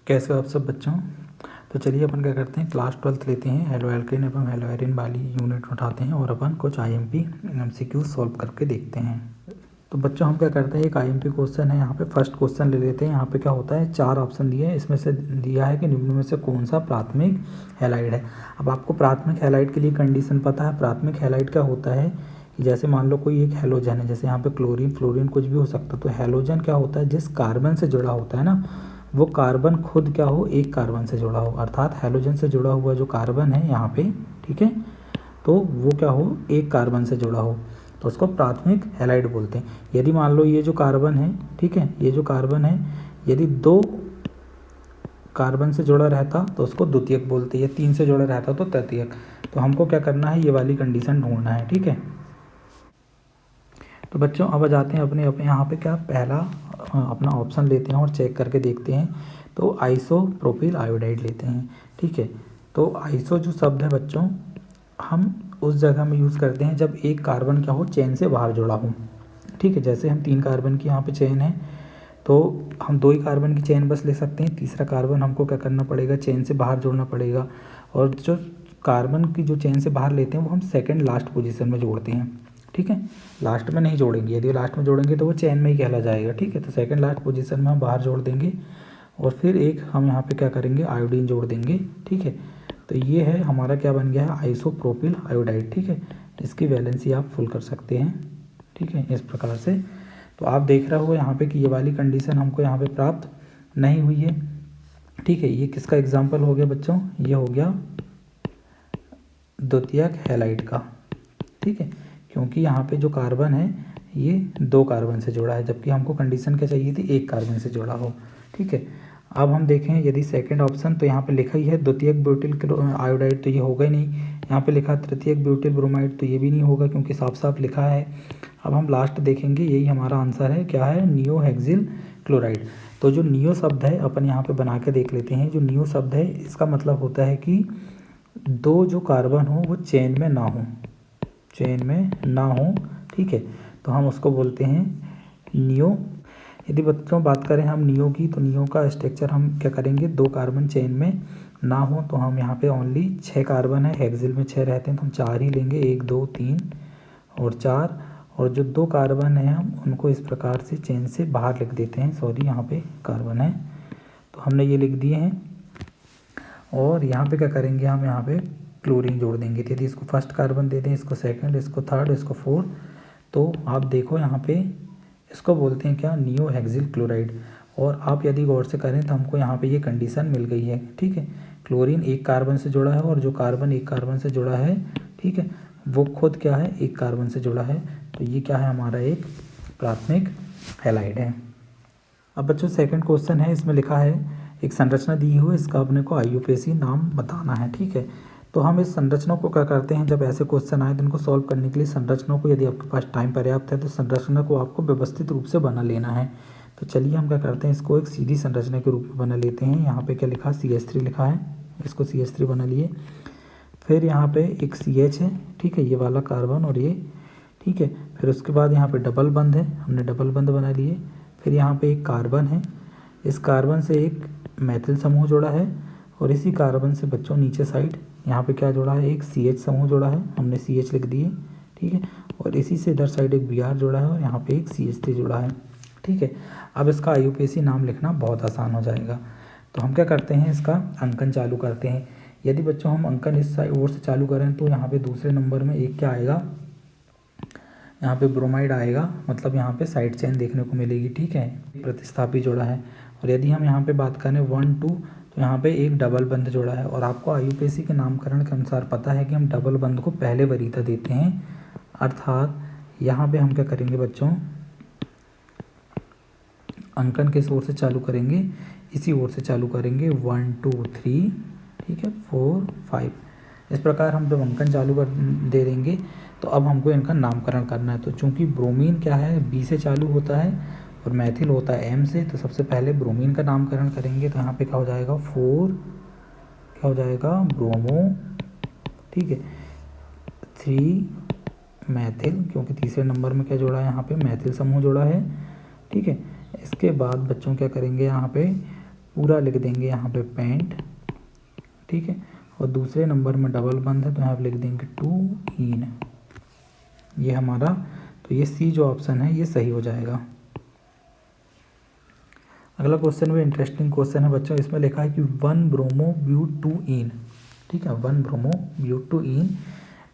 कैसे हो आप सब बच्चों। तो चलिए अपन क्या करते हैं, क्लास 12th लेते हैं, हेलो एल्केन एवं हेलो एरिन वाली यूनिट उठाते हैं और अपन कुछ आईएमपी एमसीक्यू सॉल्व करके देखते हैं। तो बच्चों हम क्या करते हैं, एक आईएमपी क्वेश्चन है, यहाँ पे फर्स्ट क्वेश्चन ले लेते हैं। यहाँ पे क्या होता है, 4 ऑप्शन दिए हैं, इसमें से दिया है कि निम्न में से कौन सा प्राथमिक हैलाइड है। अब आपको प्राथमिक हैलाइड के लिए कंडीशन पता है। प्राथमिक हैलाइड क्या होता है कि जैसे मान लो कोई एक हैलोजन है, जैसे यहाँ पे क्लोरीन फ्लोरीन कुछ भी हो सकता है। तो हैलोजन क्या होता है, जिस कार्बन से जुड़ा होता है ना, वो कार्बन खुद क्या हो, एक कार्बन से जुड़ा हो, अर्थात हैलोजन से जुड़ा हुआ जो कार्बन है यहाँ पे, ठीक है, तो वो क्या हो, एक कार्बन से जुड़ा हो, तो उसको प्राथमिक हैलाइड बोलते हैं। यदि मान लो ये जो कार्बन है, ठीक है, ये जो कार्बन है, यदि 2 कार्बन से जुड़ा रहता तो उसको द्वितीयक बोलते हैं, 3 से जुड़ा रहता तो तृतीयक। तो हमको क्या करना है, ये वाली कंडीशन ढूंढना है, ठीक है। तो बच्चों अब आ जाते हैं अपने यहाँ पे क्या, पहला अपना ऑप्शन लेते हैं और चेक करके देखते हैं। तो आइसोप्रोपिल आयोडाइड लेते हैं, ठीक है। तो आइसो जो शब्द है बच्चों, हम उस जगह में यूज़ करते हैं जब एक कार्बन क्या हो, चेन से बाहर जुड़ा हो, ठीक है। जैसे हम 3 कार्बन की यहाँ पे चेन है, तो हम 2 ही कार्बन की चेन बस ले सकते हैं, तीसरा कार्बन हमको क्या करना पड़ेगा, चेन से बाहर जोड़ना पड़ेगा। और जो कार्बन की जो चेन से बाहर लेते हैं वो हम सेकेंड लास्ट पोजीशन में जोड़ते हैं, ठीक है। लास्ट में नहीं जोड़ेंगे, यदि लास्ट में जोड़ेंगे तो वो चेन में ही कहला जाएगा, ठीक है। तो सेकेंड लास्ट पोजीशन में हम बाहर जोड़ देंगे और फिर एक हम यहाँ पे क्या करेंगे, आयोडीन जोड़ देंगे, ठीक है। तो ये है हमारा क्या बन गया है, आइसोप्रोपिल आयोडाइड, ठीक है। इसकी वैलेंसी आप फुल कर सकते हैं, ठीक है, इस प्रकार से। तो आप देख रहे हो यहाँ पे कि ये वाली कंडीशन हमको यहाँ पे प्राप्त नहीं हुई है, ठीक है। ये किसका एग्जाम्पल हो गया बच्चों, ये हो गया द्वितीयक हैलाइड का, ठीक है, क्योंकि यहाँ पे जो कार्बन है ये 2 कार्बन से जुड़ा है, जबकि हमको कंडीशन क्या चाहिए थी, 1 कार्बन से जुड़ा हो, ठीक है। अब हम देखें यदि सेकंड ऑप्शन, तो यहाँ पे लिखा ही है द्वितीयक ब्यूटिल आयोडाइड, तो ये होगा ही नहीं। यहाँ पे लिखा तृतीयक ब्यूटिल ब्रोमाइड, तो ये भी नहीं होगा क्योंकि साफ साफ लिखा है। अब हम लास्ट देखेंगे, यही हमारा आंसर है, क्या है, नियोहेक्सिल क्लोराइड। तो जो नियो शब्द है अपन यहाँ पे बना के देख लेते हैं। जो नियो शब्द है इसका मतलब होता है कि 2 जो कार्बन हो वो चेन में ना हो, चेन में ना हो, ठीक है। तो हम उसको बोलते हैं नियो। यदि बच्चों बात करें हम नियो की, तो नियो का स्ट्रक्चर हम क्या करेंगे, 2 कार्बन चेन में ना हो, तो हम यहाँ पे ओनली 6 कार्बन है, हेक्सिल में 6 रहते हैं, तो हम 4 ही लेंगे, 1 2 3 और 4। और जो 2 कार्बन है हम उनको इस प्रकार से चेन से बाहर लिख देते हैं, सॉरी यहाँ पे कार्बन है, तो हमने ये लिख दिए हैं। और यहाँ पे क्या करेंगे, हम यहाँ पे क्लोरीन जोड़ देंगे। यदि इसको फर्स्ट कार्बन दे दें, इसको सेकंड, इसको थर्ड, इसको फोर्थ, तो आप देखो यहाँ पे इसको बोलते हैं क्या, नियोहेक्सिल क्लोराइड। और आप यदि गौर से करें तो हमको यहाँ पे ये कंडीशन मिल गई है, ठीक है। क्लोरीन 1 कार्बन से जुड़ा है और जो कार्बन 1 कार्बन से जुड़ा है, ठीक है, वो खुद क्या है, 1 कार्बन से जुड़ा है। तो ये क्या है, हमारा एक प्राथमिक हैलाइड है। अब बच्चों सेकंड क्वेश्चन है, इसमें लिखा है एक संरचना दी हुई है, इसका अपने को आईयूपीएसी नाम बताना है, ठीक है। तो हम इस संरचना को क्या करते हैं, जब ऐसे क्वेश्चन आए तो इनको सॉल्व करने के लिए संरचना को, यदि आपके पास टाइम पर्याप्त है तो संरचना को आपको व्यवस्थित रूप से बना लेना है। तो चलिए हम क्या करते हैं, इसको एक सीधी संरचना के रूप में बना लेते हैं। यहाँ पे क्या लिखा, CH3 लिखा है, इसको CH3 बना लिए। फिर यहाँ पे एक CH है, ठीक है, ये वाला कार्बन और ये, ठीक है। फिर उसके बाद यहाँ पे डबल बंध है, हमने डबल बंध बना लिए। फिर यहाँ पे एक कार्बन है, इस कार्बन से एक मैथिल समूह जोड़ा है और इसी कार्बन से बच्चों नीचे साइड यहाँ पे क्या जोड़ा है, एक CH समूह जोड़ा है, हमने CH लिख दिए, ठीक है। और इसी से इधर साइड एक Br जोड़ा है और यहाँ पे एक CH3 जोड़ा है, ठीक है। अब इसका आईयूपीएसी नाम लिखना बहुत आसान हो जाएगा। तो हम क्या करते हैं, इसका अंकन चालू करते हैं। यदि बच्चों हम अंकन इस साइड ओर से चालू करें तो यहाँ पे दूसरे नंबर में एक क्या आएगा, यहाँ पे ब्रोमाइड आएगा, मतलब यहाँ पे साइड चेन देखने को मिलेगी, ठीक है, प्रतिस्थापी जोड़ा है। और यदि हम यहाँ पे बात करें 1 2, तो यहाँ पे एक डबल बंध जोड़ा है। और आपको आईयूपीएसी के नामकरण के अनुसार पता है कि हम डबल बंध को पहले वरीयता देते हैं, अर्थात यहाँ पे हम क्या करेंगे बच्चों, अंकन किस ओर से चालू करेंगे, इसी ओर से चालू करेंगे, 1 2 3, ठीक है, 4 5। इस प्रकार हम जब अंकन चालू कर दे देंगे तो अब हमको इनका नामकरण करना है। तो चूंकि ब्रोमीन क्या है, B से चालू होता है और मैथिल होता है M से, तो सबसे पहले ब्रोमीन का नामकरण करेंगे। तो यहाँ पे क्या हो जाएगा, 4 क्या हो जाएगा, ब्रोमो, ठीक है, 3 मैथिल, क्योंकि तीसरे नंबर में क्या जोड़ा है, यहाँ पे मैथिल समूह जोड़ा है, ठीक है। इसके बाद बच्चों क्या करेंगे, यहाँ पे पूरा लिख देंगे यहाँ पे पेंट, ठीक है। और दूसरे नंबर में डबल बंद है तो यहाँ पे लिख देंगे टू इन, ये हमारा, तो ये सी जो ऑप्शन है ये सही हो जाएगा। अगला क्वेश्चन भी इंटरेस्टिंग क्वेश्चन है बच्चों, इसमें लिखा है कि 1 ब्रोमो ब्यूट टू इन, ठीक है। 1 ब्रोमो ब्यूट टू इन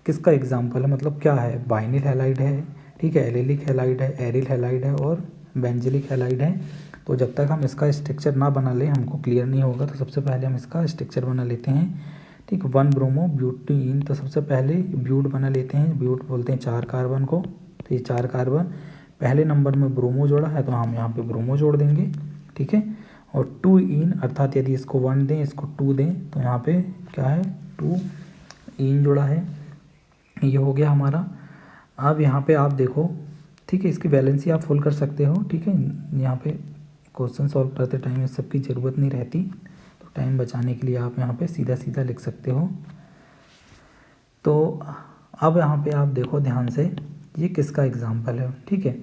किसका एग्जाम्पल है, मतलब क्या है, बाइनिल हैलाइड है, ठीक है, एलिलिक हैलाइड है, एरिल हैलाइड है और बेंजिलिक हैलाइड है। तो जब तक हम इसका स्ट्रक्चर ना बना लें हमको क्लियर नहीं होगा, तो सबसे पहले हम इसका स्ट्रक्चर बना लेते हैं, ठीक। 1 ब्रोमो ब्यूट टू इन, तो सबसे पहले ब्यूट बना लेते हैं, ब्यूट बोलते हैं 4 कार्बन को, तो ये 4 कार्बन, पहले नंबर में ब्रोमो जोड़ा है तो हम यहाँ पे ब्रोमो जोड़ देंगे, ठीक है। और 2 इन, अर्थात यदि इसको 1 दें इसको 2 दें तो यहाँ पे क्या है 2 इन जोड़ा है, ये हो गया हमारा। अब यहाँ पे आप देखो, ठीक है, इसकी वैलेंसी आप फुल कर सकते हो, ठीक है। यहाँ पे क्वेश्चन सॉल्व करते टाइम इस सब की ज़रूरत नहीं रहती, तो टाइम बचाने के लिए आप यहाँ पे सीधा सीधा लिख सकते हो। तो अब यहाँ पे आप देखो ध्यान से, ये किसका एग्जाम्पल है, ठीक है।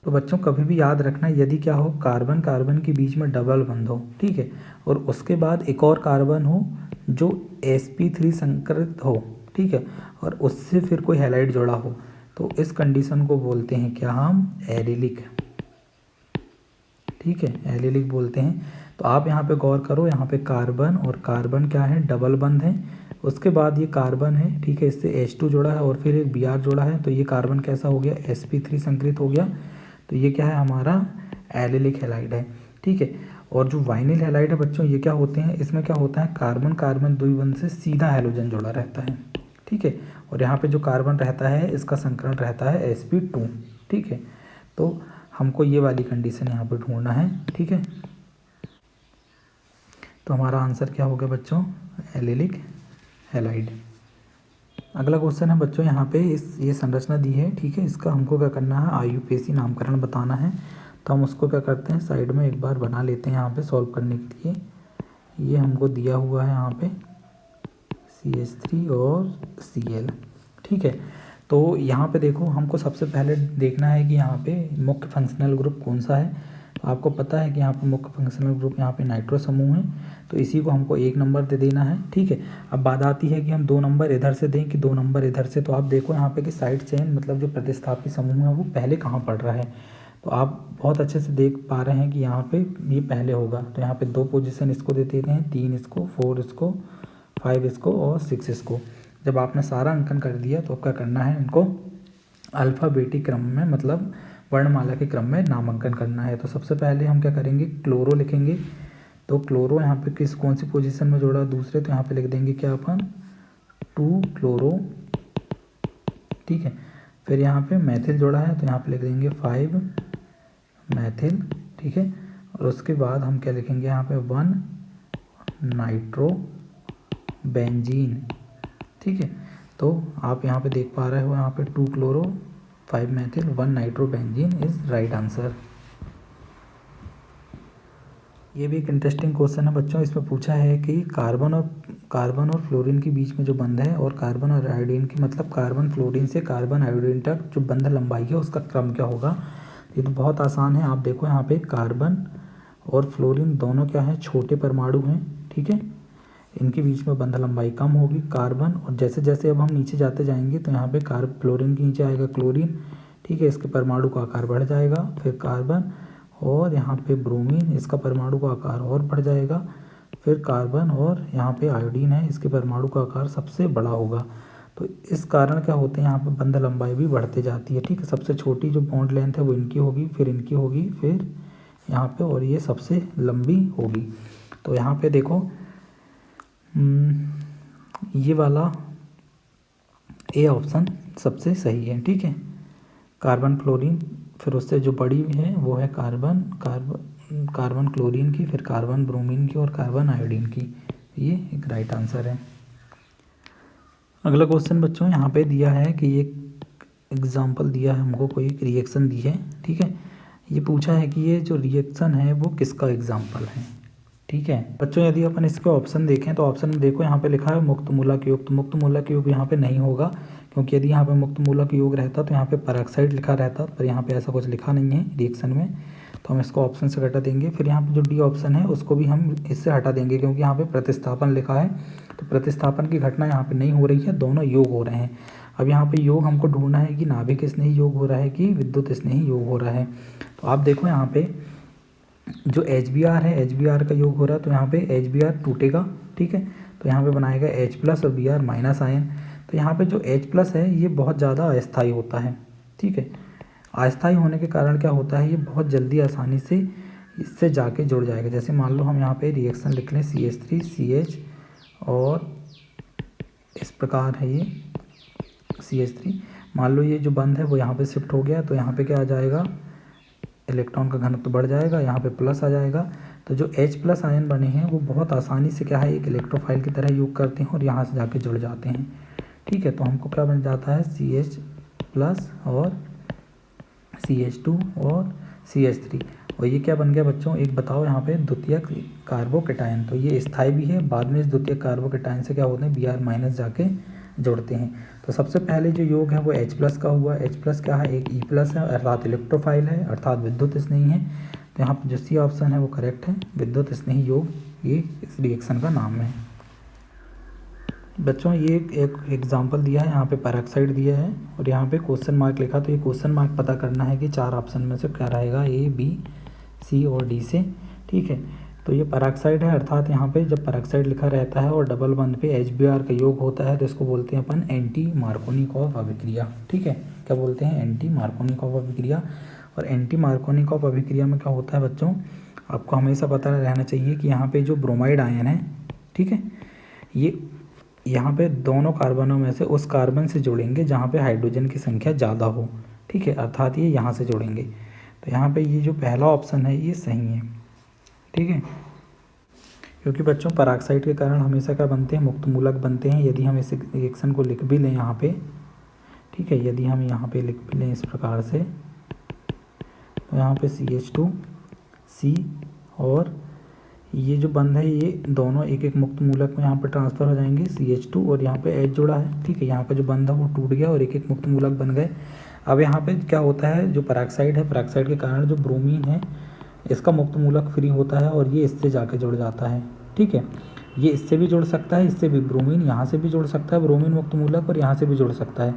तो बच्चों कभी भी याद रखना, यदि क्या हो, कार्बन कार्बन के बीच में डबल बंध हो, ठीक है, और उसके बाद एक और कार्बन हो जो sp3 संकरित हो, ठीक है, और उससे फिर कोई हैलाइड जोड़ा हो, तो इस कंडीशन को बोलते हैं क्या, हम एलिलिक, ठीक है, एलिलिक बोलते हैं। तो आप यहाँ पे गौर करो, यहाँ पे कार्बन और कार्बन क्या है, डबल बंध है, उसके बाद ये कार्बन है, ठीक है, इससे H2 जोड़ा है और फिर एक Br जोड़ा है, तो ये कार्बन कैसा हो गया, sp3 संकरित हो गया, तो ये क्या है हमारा एलिलिक हैलाइड है, ठीक है। और जो वाइनिल हैलाइड है बच्चों, ये क्या होते हैं, इसमें क्या होता है, कार्बन कार्बन द्विबंध से सीधा हैलोजन जोड़ा रहता है, ठीक है। और यहाँ पे जो कार्बन रहता है इसका संकरण रहता है sp2, ठीक है। तो हमको ये वाली कंडीशन यहाँ पे ढूंढना है, ठीक है। तो हमारा आंसर क्या हो गया बच्चों, एलिलिक हैलाइड। अगला क्वेश्चन है बच्चों, यहाँ पे ये संरचना दी है, ठीक है, इसका हमको क्या करना है, आयुपेसी नामकरण बताना है। तो हम उसको क्या करते हैं, साइड में एक बार बना लेते हैं यहाँ पे सॉल्व करने के लिए। ये हमको दिया हुआ है यहाँ पे CH3 और Cl, ठीक है। तो यहाँ पे देखो, हमको सबसे पहले देखना है कि यहाँ पे मुख्य फंक्शनल ग्रुप कौन सा है। तो आपको पता है कि यहाँ पे मुख्य फंक्शनल ग्रुप यहाँ पे नाइट्रो समूह है, तो इसी को हमको 1 नंबर दे देना है, ठीक है। अब बात आती है कि हम 2 नंबर इधर से दें कि 2 नंबर इधर से। तो आप देखो यहाँ पे कि साइड चेन मतलब जो प्रतिस्थापी समूह है वो पहले कहाँ पड़ रहा है, तो आप बहुत अच्छे से देख पा रहे हैं कि यहाँ पे ये पहले होगा। तो यहाँ पे 2 पोजीशन इसको दे देते हैं, 3 इसको, 4 इसको, 5 इसको और 6 इसको। जब आपने सारा अंकन कर दिया तो क्या करना है, इनको अल्फ़ाबेटिक क्रम में, मतलब वर्णमाला के क्रम में नामांकन करना है। तो सबसे पहले हम क्या करेंगे, क्लोरो लिखेंगे। तो क्लोरो यहाँ पे कौन सी पोजीशन में जोड़ा, दूसरे, तो यहाँ पे लिख देंगे क्या अपन, 2 क्लोरो, ठीक है। फिर यहाँ पे मैथिल जोड़ा है तो यहाँ पे लिख देंगे 5 मैथिल, ठीक है। और उसके बाद हम क्या लिखेंगे यहाँ पे 1 नाइट्रो बेंजीन, ठीक है। तो आप यहाँ पे देख पा रहे हो, यहाँ पे 2 chloro 5 Maithil 1 nitro benzene is right answer. ये भी एक इंटरेस्टिंग क्वेश्चन है बच्चों, इसमें पूछा है कि कार्बन और फ्लोरीन के बीच में जो बंध है, और कार्बन और आयोडीन की, मतलब कार्बन फ्लोरीन से कार्बन आयोडीन तक जो बंध लंबाई है उसका क्रम क्या होगा। ये तो बहुत आसान है, आप देखो यहाँ पे कार्बन और फ्लोरीन दोनों क्या है, छोटे परमाणु हैं, ठीक है। इनके बीच में बंध लंबाई कम होगी, कार्बन, और जैसे जैसे अब हम नीचे जाते जाएंगे तो यहाँ पे फ्लोरीन के नीचे आएगा क्लोरीन, ठीक है, इसके परमाणु का आकार बढ़ जाएगा। फिर कार्बन और यहाँ पे ब्रोमीन, इसका परमाणु का आकार और बढ़ जाएगा। फिर कार्बन और यहाँ पे आयोडीन है, इसके परमाणु का आकार सबसे बड़ा होगा। तो इस कारण क्या होते हैं, यहाँ पे बंध लंबाई भी बढ़ती जाती है, ठीक है। सबसे छोटी जो बॉन्ड लेंथ है वो इनकी होगी, फिर इनकी होगी, फिर यहाँ पे, और ये सबसे लंबी होगी। तो यहाँ पे देखो ये वाला ए ऑप्शन सबसे सही है, ठीक है। कार्बन फ्लोरीन, फिर उससे जो बड़ी है वो है कार्बन क्लोरीन की, फिर कार्बन ब्रोमीन की और कार्बन आयोडीन की। ये एक राइट आंसर है। अगला क्वेश्चन बच्चों यहाँ पे दिया है कि एक एग्जांपल दिया है हमको, कोई एक रिएक्शन दी है, ठीक है। ये पूछा है कि ये जो रिएक्शन है वो किसका एग्जांपल है, ठीक है। बच्चों यदि अपन इसके ऑप्शन देखें तो ऑप्शन में देखो यहाँ पे लिखा है मुक्त मूलक योग, तो मुक्त मूलक योग यहाँ पे नहीं होगा, क्योंकि यदि यहाँ पे मुक्त मूलक योग रहता तो यहाँ पे पेरोक्साइड लिखा रहता, पर यहाँ पे ऐसा कुछ लिखा नहीं है रिएक्शन में। तो हम इसको ऑप्शन से घटा देंगे। फिर यहाँ पे जो डी ऑप्शन है उसको भी हम इससे हटा देंगे, क्योंकि यहाँ पे प्रतिस्थापन लिखा है, तो प्रतिस्थापन की घटना यहाँ पे नहीं हो रही है, दोनों योग हो रहे हैं। अब यहाँ पे योग हमको ढूंढना है कि नाभिक स्नेही योग हो रहा है कि विद्युत स्नेही योग हो रहा है। तो आप देखो यहाँ पे जो HBr है, HBr का योग हो रहा है, तो यहाँ पे HBr टूटेगा, ठीक है, तो यहाँ पे बनाएगा H+ और Br- आयन। तो यहाँ पे जो H+ है ये बहुत ज़्यादा अस्थायी होता है, ठीक है। अस्थायी होने के कारण क्या होता है, ये बहुत जल्दी आसानी से इससे जाके जुड़ जाएगा। जैसे मान लो हम यहाँ पे रिएक्शन लिख लें CH3CH, और इस प्रकार है ये CH3। मान लो ये जो बंध है वो यहाँ पे शिफ्ट हो गया, तो यहाँ पे क्या आ जाएगा, इलेक्ट्रॉन का घनत्व तो बढ़ जाएगा, यहाँ पे प्लस आ जाएगा। तो जो H+ आयन बने हैं वो बहुत आसानी से क्या है, एक इलेक्ट्रोफाइल की तरह योग करते हैं और यहाँ से जाके जुड़ जाते हैं, ठीक है। तो हमको क्या बन जाता है, CH+ और CH2 और CH3। और ये क्या बन गया बच्चों, एक बताओ यहाँ पे द्वितीयक कार्बोकेटायन। तो ये स्थायी भी है, बाद में इस द्वितीयक कार्बोकेटायन से क्या होते हैं, Br- जाके जुड़ते हैं। तो सबसे पहले जो योग है वो H+ का हुआ। H+ क्या है, एक E+ है, अर्थात इलेक्ट्रोफाइल है, अर्थात विद्युत स्नेही है। तो यहाँ पर जो सी ऑप्शन है वो करेक्ट है, विद्युत स्नेही योग ये इस रिएक्शन का नाम है। बच्चों ये एक एग्जाम्पल दिया है, यहाँ पे पेरोक्साइड दिया है और यहाँ पे क्वेश्चन मार्क लिखा। तो ये क्वेश्चन मार्क पता करना है कि 4 ऑप्शन में से क्या रहेगा, A, B, C और D से, ठीक है। तो ये पेरोक्साइड है, अर्थात यहाँ पे जब पेरोक्साइड लिखा रहता है और डबल बंध पे HBr का योग होता है तो इसको बोलते हैं अपन एंटी मार्कोनिकॉफ अभिक्रिया, ठीक है। क्या बोलते हैं, एंटी मार्कोनिकॉफ अभिक्रिया। और एंटी मार्कोनिकॉफ अभिक्रिया में क्या होता है बच्चों, आपको हमेशा पता रहना चाहिए कि यहाँ पे जो ब्रोमाइड आयन है, ठीक है, ये यहाँ पे दोनों कार्बनों में से उस कार्बन से जुड़ेंगे जहाँ पे हाइड्रोजन की संख्या ज़्यादा हो, ठीक है, अर्थात ये यहाँ से जुड़ेंगे। तो यहाँ पे ये जो पहला ऑप्शन है ये सही है, ठीक है। क्योंकि बच्चों पेरोक्साइड के कारण हमेशा क्या बनते हैं, मुक्त मूलक बनते हैं। यदि हम इस रिएक्शन को लिख भी लें यहाँ पे, ठीक है, यदि हम यहाँ पे लिख भी लें इस प्रकार से, तो यहाँ पे CH2C और ये जो बंध है ये दोनों एक एक मुक्त मूलक में यहाँ पे ट्रांसफ़र हो जाएंगे, CH2 और यहाँ पे H जुड़ा है, ठीक है। यहाँ पे जो बंध है वो टूट गया और एक एक मुक्त मूलक बन गए। अब यहाँ पे क्या होता है, जो पेरोक्साइड है, पेरोक्साइड के कारण जो ब्रोमीन है इसका मुक्त मूलक फ्री होता है और ये इससे जाके जुड़ जाता है, ठीक है। ये इससे भी जुड़ सकता है, इससे भी, ब्रोमीन यहाँ से भी जुड़ सकता है, ब्रोमीन मुक्त मूलक, और यहाँ से भी जुड़ सकता है।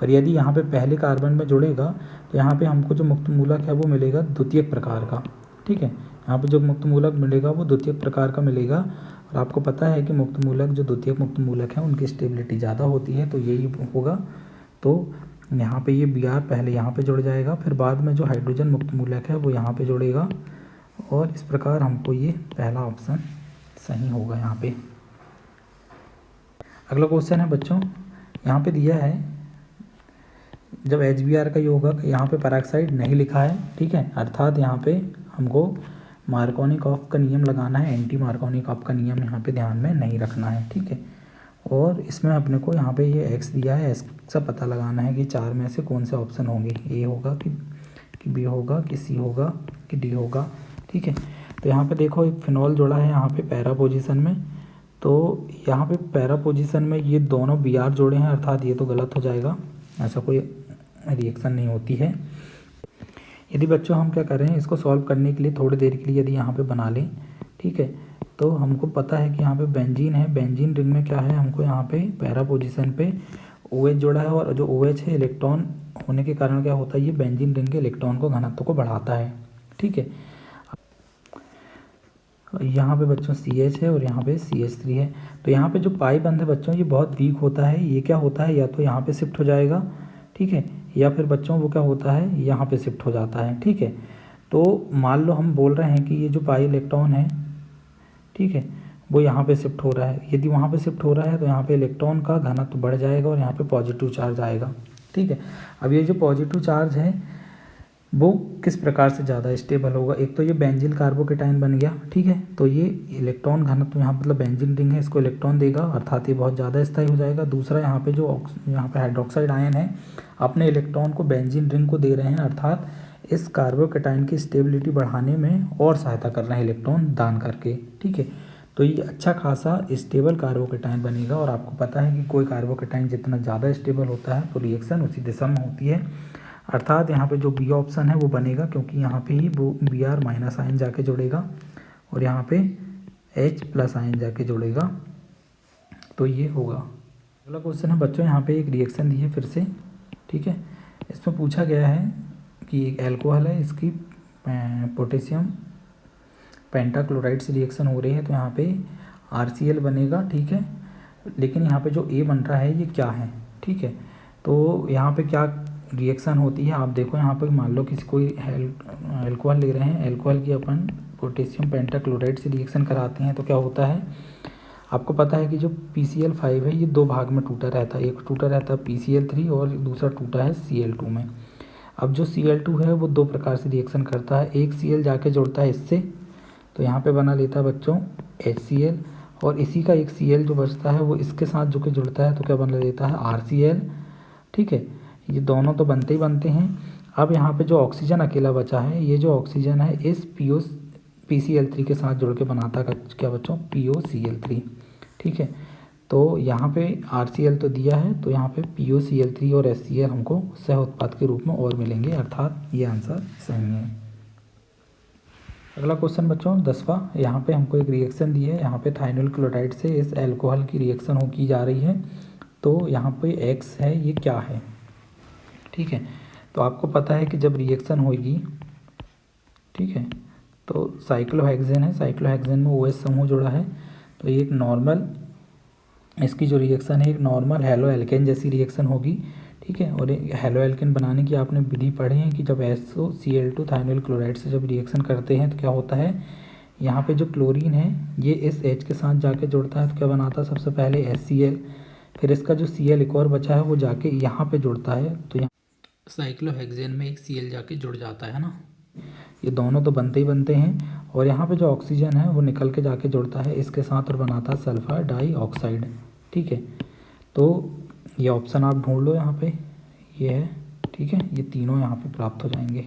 पर यदि यहाँ पे पहले कार्बन में जुड़ेगा तो यहाँ पे हमको जो मुक्त मूलक है वो मिलेगा द्वितीयक प्रकार का, ठीक है। यहाँ पे जो मुक्त मूलक मिलेगा वो द्वितीयक प्रकार का मिलेगा। और आपको पता है कि मुक्त मूलक जो द्वितीयक मुक्त मूलक है उनकी स्टेबिलिटी ज़्यादा होती है, तो यही होगा। तो यहाँ पे ये Br पहले यहाँ पे जुड़ जाएगा, फिर बाद में जो हाइड्रोजन मुक्त मूलक है वो यहाँ पे जुड़ेगा, और इस प्रकार हमको ये पहला ऑप्शन सही होगा यहाँ पे। अगला क्वेश्चन है बच्चों, यहाँ पे दिया है जब HBr का योग है, यहाँ पे पेरोक्साइड नहीं लिखा है, ठीक है, अर्थात यहाँ पे हमको मार्कोनिकॉफ का नियम लगाना है, एंटी मार्कोनिकॉफ का नियम यहाँ पे ध्यान में नहीं रखना है, ठीक है। और इसमें अपने को यहाँ पे ये x दिया है, x का पता लगाना है कि 4 में से कौन से ऑप्शन होंगे, A होगा कि B होगा कि C होगा कि D होगा, ठीक है। तो यहाँ पे देखो एक फिनॉल जोड़ा है यहाँ पे पैरा पोजीशन में, तो यहाँ पे पैरा पोजीशन में ये दोनों Br जोड़े हैं, अर्थात ये तो गलत हो जाएगा, ऐसा कोई रिएक्शन नहीं होती है। यदि बच्चों हम क्या करें, इसको सॉल्व करने के लिए थोड़ी देर के लिए यदि यहाँ पे बना लें, ठीक है, तो हमको पता है कि यहाँ पे बेंजीन है, बेंजीन रिंग में क्या है, हमको यहाँ पे पैरा पोजीशन पे OH जोड़ा है, और जो OH है इलेक्ट्रॉन होने के कारण क्या होता है, ये बेंजीन रिंग के इलेक्ट्रॉन को घनत्व को बढ़ाता है, ठीक है। यहाँ पे बच्चों CH है और यहाँ पे CH3 है। तो यहाँ पे जो पाई बंध है बच्चों ये बहुत वीक होता है, ये क्या होता है, या तो यहाँ पे शिफ्ट हो जाएगा, ठीक है, या फिर बच्चों वो क्या होता है, यहाँ पे शिफ्ट हो जाता है, ठीक है। तो मान लो हम बोल रहे हैं कि ये जो पाई इलेक्ट्रॉन है, ठीक है, वो यहाँ पे शिफ्ट हो रहा है। यदि वहाँ पे शिफ्ट हो रहा है तो यहाँ पे इलेक्ट्रॉन का घनत्व बढ़ जाएगा और यहाँ पे पॉजिटिव चार्ज आएगा, ठीक है। अब ये जो पॉजिटिव चार्ज है वो किस प्रकार से ज़्यादा स्टेबल होगा, एक तो ये बेंजीन कार्बोकेटाइन बन गया, ठीक है, तो ये इलेक्ट्रॉन घनत्व यहाँ मतलब बेंजीन रिंग है इसको इलेक्ट्रॉन देगा, अर्थात ये बहुत ज़्यादा स्थायी हो जाएगा। दूसरा यहाँ पे जो यहाँ पे हाइड्रोक्साइड आयन है अपने इलेक्ट्रॉन को बेंजीन रिंग को दे रहे हैं, अर्थात इस कार्बोकेटाइन की स्टेबिलिटी बढ़ाने में और सहायता कर रहे हैं इलेक्ट्रॉन दान करके, ठीक है। तो ये अच्छा खासा स्टेबल कार्बोकेटाइन बनेगा। और आपको पता है कि कोई कार्बोकेटाइन जितना ज़्यादा स्टेबल होता है तो रिएक्शन उसी दिशा में होती है। अर्थात यहाँ पे जो बी ऑप्शन है वो बनेगा, क्योंकि यहाँ पे ही वो Br माइनस आयन जाके जुड़ेगा और यहाँ पे H प्लस आयन जाके जुड़ेगा, तो ये होगा। अगला क्वेश्चन है बच्चों, यहाँ पे एक रिएक्शन दी है फिर से, ठीक है। इसमें पूछा गया है कि एक एल्कोहल है, इसकी पोटेशियम पेंटाक्लोराइड से रिएक्शन हो रही है, तो यहाँ पे RCl बनेगा, ठीक है। लेकिन यहाँ पे जो A बन रहा है ये क्या है, ठीक है। तो यहाँ पे क्या रिएक्शन होती है आप देखो, यहाँ पे मान लो किसी कोई एल्कोहल ले रहे हैं, एल्कोहल की अपन पोटेशियम पेंटाक्लोराइड से रिएक्शन कराते हैं तो क्या होता है, आपको पता है कि जो PCl5 है ये दो भाग में टूटा रहता है, एक टूटा रहता है PCl3 और दूसरा टूटा है Cl2 में। अब जो Cl2 है वो दो प्रकार से रिएक्शन करता है, एक Cl जाके जुड़ता है इससे, तो यहाँ पे बना लेता है बच्चों HCl, और इसी का एक Cl जो बचता है वो इसके साथ जो कि जुड़ता है तो क्या बना लेता है RCl, ठीक है। ये दोनों तो बनते ही बनते हैं। अब यहाँ पे जो ऑक्सीजन अकेला बचा है, ये जो ऑक्सीजन है इस PCl3 के साथ जुड़ के बनाता है क्या बच्चों, POCl3, ठीक है। तो यहाँ पे RCl तो दिया है, तो यहाँ पे POCl3 और HCl हमको सह उत्पाद के रूप में और मिलेंगे, अर्थात ये आंसर सही है। अगला क्वेश्चन बच्चों 10वां, यहाँ पे हमको एक रिएक्शन दी है, यहाँ पे थाइनोल क्लोराइड से इस एल्कोहल की रिएक्शन हो की जा रही है, तो यहाँ पे X है, ये क्या है, ठीक है। तो आपको पता है कि जब रिएक्शन होगी, ठीक है, तो साइक्लोहेक्सेन है, साइक्लोहेक्सेन में OH समूह जुड़ा है, तो ये एक नॉर्मल, इसकी जो रिएक्शन है एक नॉर्मल हेलो एल्केन जैसी रिएक्शन होगी, ठीक है। और हेलो एल्केन बनाने की आपने विधि पढ़ी है कि जब SOCl2 थाइनोल क्लोराइड से जब रिएक्शन करते हैं तो क्या होता है, यहाँ पे जो क्लोरीन है ये इस H के साथ जाके जुड़ता है, तो क्या बनाता है सबसे पहले HCl, फिर इसका जो Cl एक और बचा है वो जाके यहाँ पे जुड़ता है, तो यहाँ साइक्लोहेक्सेन में एक Cl जाके जुड़ जाता है ना, ये दोनों तो बनते ही बनते हैं। और यहाँ पे जो ऑक्सीजन है वो निकल के जाके जुड़ता है इसके साथ और बनाता है सल्फर डाइऑक्साइड, ठीक है। तो ये ऑप्शन आप ढूंढ लो, यहाँ पे ये है, ठीक है, ये तीनों यहाँ पे प्राप्त हो जाएंगे।